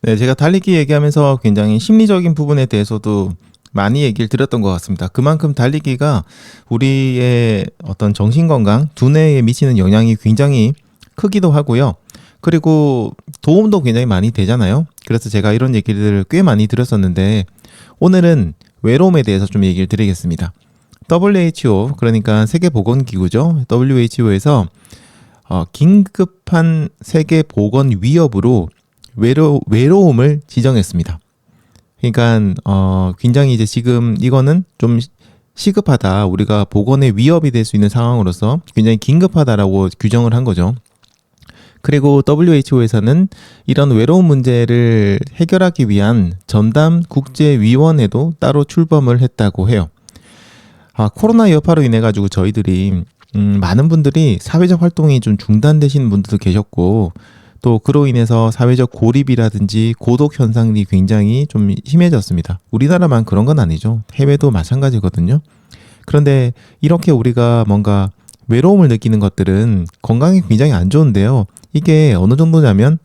네, 제가 달리기 얘기하면서 굉장히 심리적인 부분에 대해서도 많이 얘기를 드렸던 것 같습니다. 그만큼 달리기가 우리의 어떤 정신건강, 두뇌에 미치는 영향이 굉장히 크기도 하고요. 그리고 도움도 굉장히 많이 되잖아요. 그래서 제가 이런 얘기를 꽤 많이 드렸었는데 오늘은 외로움에 대해서 좀 얘기를 드리겠습니다. WHO, 그러니까 세계보건기구죠. WHO에서 긴급한 세계보건 위협으로 외로움을 지정했습니다. 그러니까 굉장히 이제 지금 이거는 좀 시급하다. 우리가 보건의 위협이 될 수 있는 상황으로서 굉장히 긴급하다라고 규정을 한 거죠. 그리고 WHO에서는 이런 외로움 문제를 해결하기 위한 전담 국제위원회도 따로 출범을 했다고 해요. 코로나 여파로 인해 가지고 저희들이 많은 분들이 사회적 활동이 좀 중단되시는 분들도 계셨고, 또 그로 인해서 사회적 고립이라든지 고독 현상이 굉장히 좀 심해졌습니다. 우리나라만 그런 건 아니죠. 해외도 마찬가지거든요. 그런데 이렇게 우리가 뭔가 외로움을 느끼는 것들은 건강에 굉장히 안 좋은데요. 이게 어느 정도냐면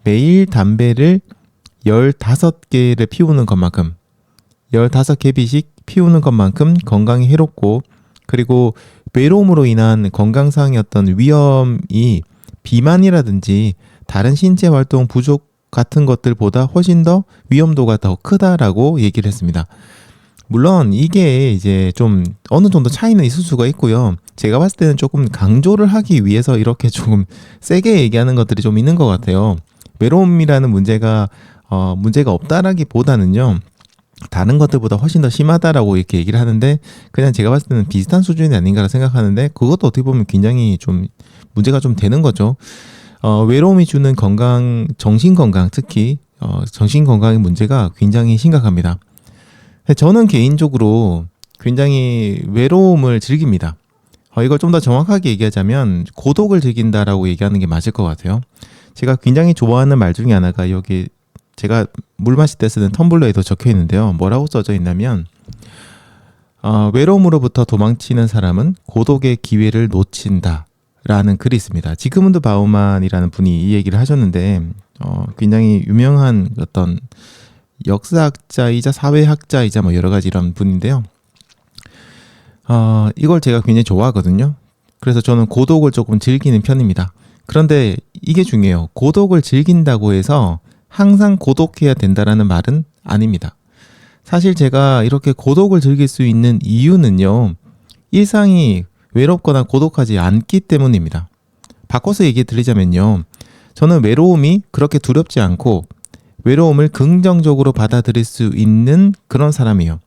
매일 담배를 15개를 피우는 것만큼, 15개비씩 피우는 것만큼 건강에 해롭고, 그리고 외로움으로 인한 건강상의 어떤 위험이 비만이라든지 다른 신체 활동 부족 같은 것들보다 훨씬 더 위험도가 더 크다라고 얘기를 했습니다. 물론 이게 이제 좀 어느 정도 차이는 있을 수가 있고요. 제가 봤을 때는 조금 강조를 하기 위해서 이렇게 조금 세게 얘기하는 것들이 좀 있는 것 같아요. 외로움이라는 문제가 없다라기보다는요. 다른 것들보다 훨씬 더 심하다라고 이렇게 얘기를 하는데, 그냥 제가 봤을 때는 비슷한 수준이 아닌가라 생각하는데, 그것도 어떻게 보면 굉장히 좀 문제가 좀 되는 거죠. 외로움이 주는 건강, 정신 건강, 특히 정신 건강의 문제가 굉장히 심각합니다. 저는 개인적으로 굉장히 외로움을 즐깁니다. 이걸 좀 더 정확하게 얘기하자면 고독을 즐긴다라고 얘기하는 게 맞을 것 같아요. 제가 굉장히 좋아하는 말 중에 하나가, 여기 제가 물 마실 때 쓰는 텀블러에도 적혀 있는데요. 뭐라고 써져 있냐면 외로움으로부터 도망치는 사람은 고독의 기회를 놓친다 라는 글이 있습니다. 지그문드 바우만이라는 분이 이 얘기를 하셨는데, 굉장히 유명한 어떤 역사학자이자 사회학자이자 뭐 여러 가지 이런 분인데요. 이걸 제가 굉장히 좋아하거든요. 그래서 저는 고독을 조금 즐기는 편입니다. 그런데 이게 중요해요. 고독을 즐긴다고 해서 항상 고독해야 된다라는 말은 아닙니다. 사실 제가 이렇게 고독을 즐길 수 있는 이유는요, 일상이 외롭거나 고독하지 않기 때문입니다. 바꿔서 얘기 드리자면요, 저는 외로움이 그렇게 두렵지 않고 외로움을 긍정적으로 받아들일 수 있는 그런 사람이에요.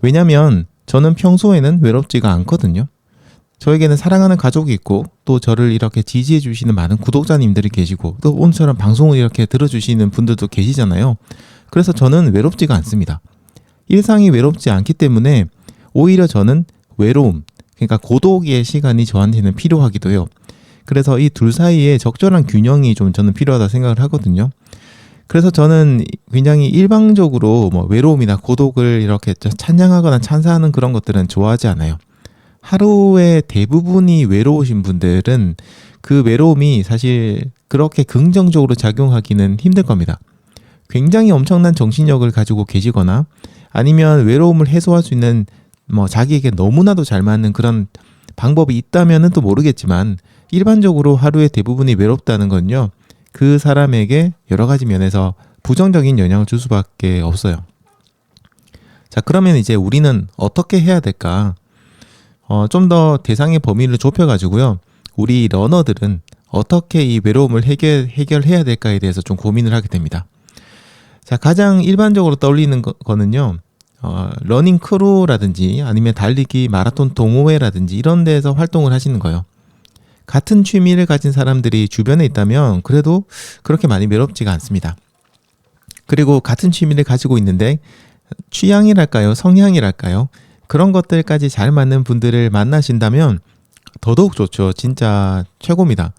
왜냐면 저는 평소에는 외롭지가 않거든요. 저에게는 사랑하는 가족이 있고, 또 저를 이렇게 지지해 주시는 많은 구독자님들이 계시고, 또 오늘처럼 방송을 이렇게 들어주시는 분들도 계시잖아요. 그래서 저는 외롭지가 않습니다. 일상이 외롭지 않기 때문에 오히려 저는 외로움, 그러니까 고독의 시간이 저한테는 필요하기도 해요. 그래서 이 둘 사이에 적절한 균형이 좀 저는 필요하다 생각을 하거든요. 그래서 저는 굉장히 일방적으로 뭐 외로움이나 고독을 이렇게 찬양하거나 찬사하는 그런 것들은 좋아하지 않아요. 하루의 대부분이 외로우신 분들은 그 외로움이 사실 그렇게 긍정적으로 작용하기는 힘들 겁니다. 굉장히 엄청난 정신력을 가지고 계시거나, 아니면 외로움을 해소할 수 있는 뭐 자기에게 너무나도 잘 맞는 그런 방법이 있다면은 또 모르겠지만, 일반적으로 하루의 대부분이 외롭다는 건요, 그 사람에게 여러 가지 면에서 부정적인 영향을 줄 수밖에 없어요. 자, 그러면 이제 우리는 어떻게 해야 될까? 좀 더 대상의 범위를 좁혀가지고요, 우리 러너들은 어떻게 이 외로움을 해결해야 될까에 대해서 좀 고민을 하게 됩니다. 자, 가장 일반적으로 떠올리는 거는요, 러닝 크루라든지 아니면 달리기 마라톤 동호회라든지 이런 데서 활동을 하시는 거예요. 같은 취미를 가진 사람들이 주변에 있다면 그래도 그렇게 많이 외롭지가 않습니다. 그리고 같은 취미를 가지고 있는데 취향이랄까요, 성향이랄까요, 그런 것들까지 잘 맞는 분들을 만나신다면 더더욱 좋죠. 진짜 최고입니다.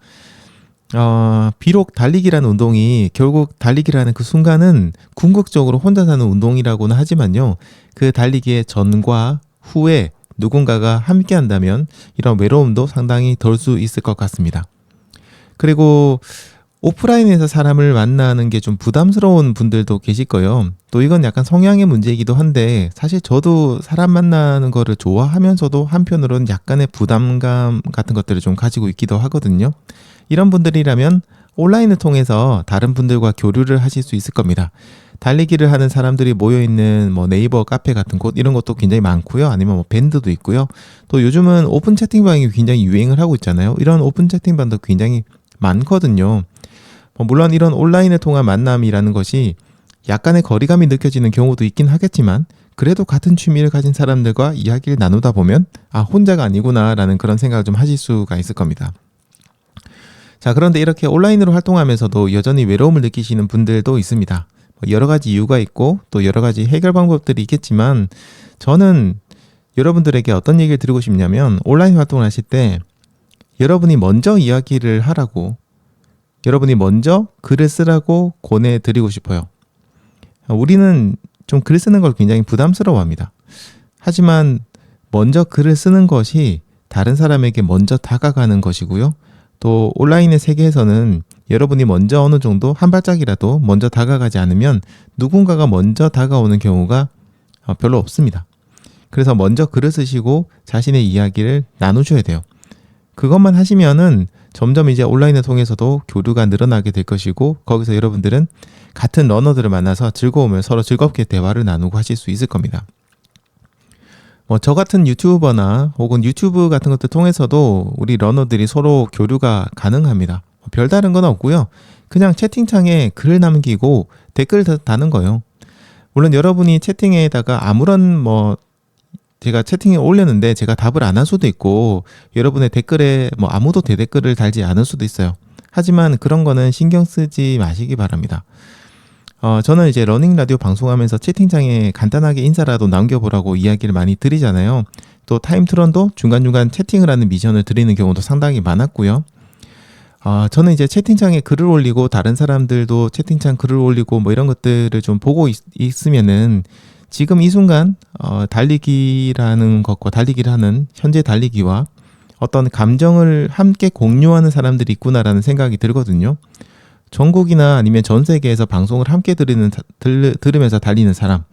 비록 달리기라는 운동이, 결국 달리기라는 그 순간은 궁극적으로 혼자 사는 운동이라고는 하지만요, 그 달리기의 전과 후에 누군가가 함께 한다면 이런 외로움도 상당히 덜 수 있을 것 같습니다. 그리고 오프라인에서 사람을 만나는 게 좀 부담스러운 분들도 계실 거예요. 또 이건 약간 성향의 문제이기도 한데 사실 저도 사람 만나는 거를 좋아하면서도 한편으로는 약간의 부담감 같은 것들을 좀 가지고 있기도 하거든요. 이런 분들이라면 온라인을 통해서 다른 분들과 교류를 하실 수 있을 겁니다. 달리기를 하는 사람들이 모여있는 뭐 네이버 카페 같은 곳 이런 것도 굉장히 많고요. 아니면 뭐 밴드도 있고요. 또 요즘은 오픈 채팅방이 굉장히 유행을 하고 있잖아요. 이런 오픈 채팅방도 굉장히 많거든요. 물론 이런 온라인을 통한 만남이라는 것이 약간의 거리감이 느껴지는 경우도 있긴 하겠지만 그래도 같은 취미를 가진 사람들과 이야기를 나누다 보면 혼자가 아니구나 라는 그런 생각을 좀 하실 수가 있을 겁니다. 자, 그런데 이렇게 온라인으로 활동하면서도 여전히 외로움을 느끼시는 분들도 있습니다. 여러 가지 이유가 있고 또 여러 가지 해결 방법들이 있겠지만 저는 여러분들에게 어떤 얘기를 드리고 싶냐면 온라인 활동을 하실 때 여러분이 먼저 이야기를 하라고 여러분이 먼저 글을 쓰라고 권해드리고 싶어요. 우리는 좀 글 쓰는 걸 굉장히 부담스러워합니다. 하지만 먼저 글을 쓰는 것이 다른 사람에게 먼저 다가가는 것이고요. 또 온라인의 세계에서는 여러분이 먼저 어느 정도 한 발짝이라도 먼저 다가가지 않으면 누군가가 먼저 다가오는 경우가 별로 없습니다. 그래서 먼저 글을 쓰시고 자신의 이야기를 나누셔야 돼요. 그것만 하시면은 점점 이제 온라인을 통해서도 교류가 늘어나게 될 것이고 거기서 여러분들은 같은 러너들을 만나서 즐거우면 서로 즐겁게 대화를 나누고 하실 수 있을 겁니다. 저 같은 유튜버나 혹은 유튜브 같은 것들 통해서도 우리 러너들이 서로 교류가 가능합니다. 별다른 건 없고요. 그냥 채팅창에 글을 남기고 댓글 다는 거예요. 물론 여러분이 채팅에다가 아무런 제가 채팅에 올렸는데 제가 답을 안 할 수도 있고 여러분의 댓글에 아무도 대댓글을 달지 않을 수도 있어요. 하지만 그런 거는 신경 쓰지 마시기 바랍니다. 저는 이제 러닝 라디오 방송하면서 채팅창에 간단하게 인사라도 남겨보라고 이야기를 많이 드리잖아요. 또 타임트론도 중간중간 채팅을 하는 미션을 드리는 경우도 상당히 많았고요. 저는 이제 채팅창에 글을 올리고 다른 사람들도 채팅창 글을 올리고 이런 것들을 좀 보고 있으면은 지금 이 순간 달리기라는 것과 달리기를 하는 현재 달리기와 어떤 감정을 함께 공유하는 사람들이 있구나라는 생각이 들거든요. 전국이나 아니면 전 세계에서 방송을 함께 들으면서 달리는 사람,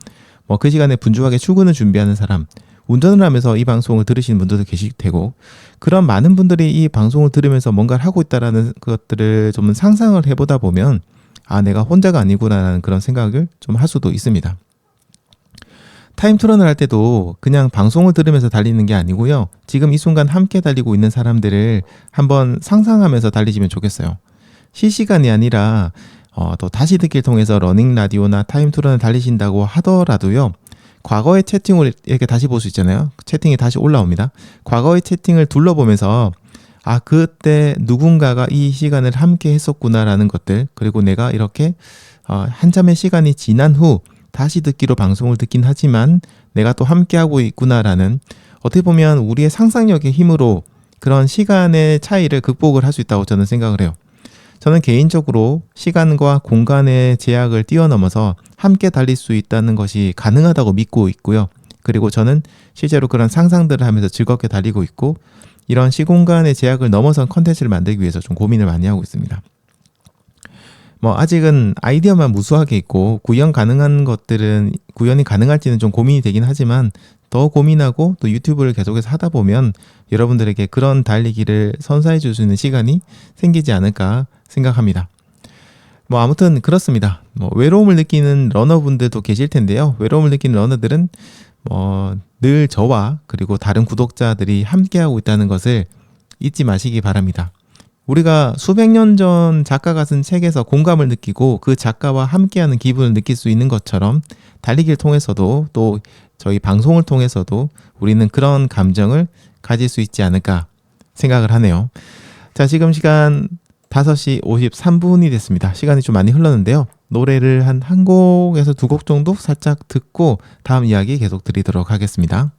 그 시간에 분주하게 출근을 준비하는 사람, 운전을 하면서 이 방송을 들으시는 분들도 계실 테고 그런 많은 분들이 이 방송을 들으면서 뭔가를 하고 있다라는 것들을 좀 상상을 해보다 보면 내가 혼자가 아니구나라는 그런 생각을 좀 할 수도 있습니다. 타임트론을 할 때도 그냥 방송을 들으면서 달리는 게 아니고요. 지금 이 순간 함께 달리고 있는 사람들을 한번 상상하면서 달리시면 좋겠어요. 실시간이 아니라 또 다시 듣기를 통해서 러닝 라디오나 타임트론을 달리신다고 하더라도요. 과거의 채팅을 이렇게 다시 볼 수 있잖아요. 채팅이 다시 올라옵니다. 과거의 채팅을 둘러보면서 그때 누군가가 이 시간을 함께 했었구나라는 것들 그리고 내가 이렇게 한참의 시간이 지난 후 다시 듣기로 방송을 듣긴 하지만 내가 또 함께하고 있구나라는 어떻게 보면 우리의 상상력의 힘으로 그런 시간의 차이를 극복을 할 수 있다고 저는 생각을 해요. 저는 개인적으로 시간과 공간의 제약을 뛰어넘어서 함께 달릴 수 있다는 것이 가능하다고 믿고 있고요. 그리고 저는 실제로 그런 상상들을 하면서 즐겁게 달리고 있고 이런 시공간의 제약을 넘어선 컨텐츠를 만들기 위해서 좀 고민을 많이 하고 있습니다. 아직은 아이디어만 무수하게 있고 구현이 가능할지는 좀 고민이 되긴 하지만 더 고민하고 또 유튜브를 계속해서 하다 보면 여러분들에게 그런 달리기를 선사해 줄 수 있는 시간이 생기지 않을까 생각합니다. 아무튼 그렇습니다. 외로움을 느끼는 러너분들도 계실 텐데요. 외로움을 느끼는 러너들은 늘 저와 그리고 다른 구독자들이 함께하고 있다는 것을 잊지 마시기 바랍니다. 우리가 수백 년 전 작가가 쓴 책에서 공감을 느끼고 그 작가와 함께하는 기분을 느낄 수 있는 것처럼 달리기를 통해서도 또 저희 방송을 통해서도 우리는 그런 감정을 가질 수 있지 않을까 생각을 하네요. 자, 지금 시간 5시 53분이 됐습니다. 시간이 좀 많이 흘렀는데요. 노래를 한 곡에서 2곡 정도 살짝 듣고 다음 이야기 계속 드리도록 하겠습니다.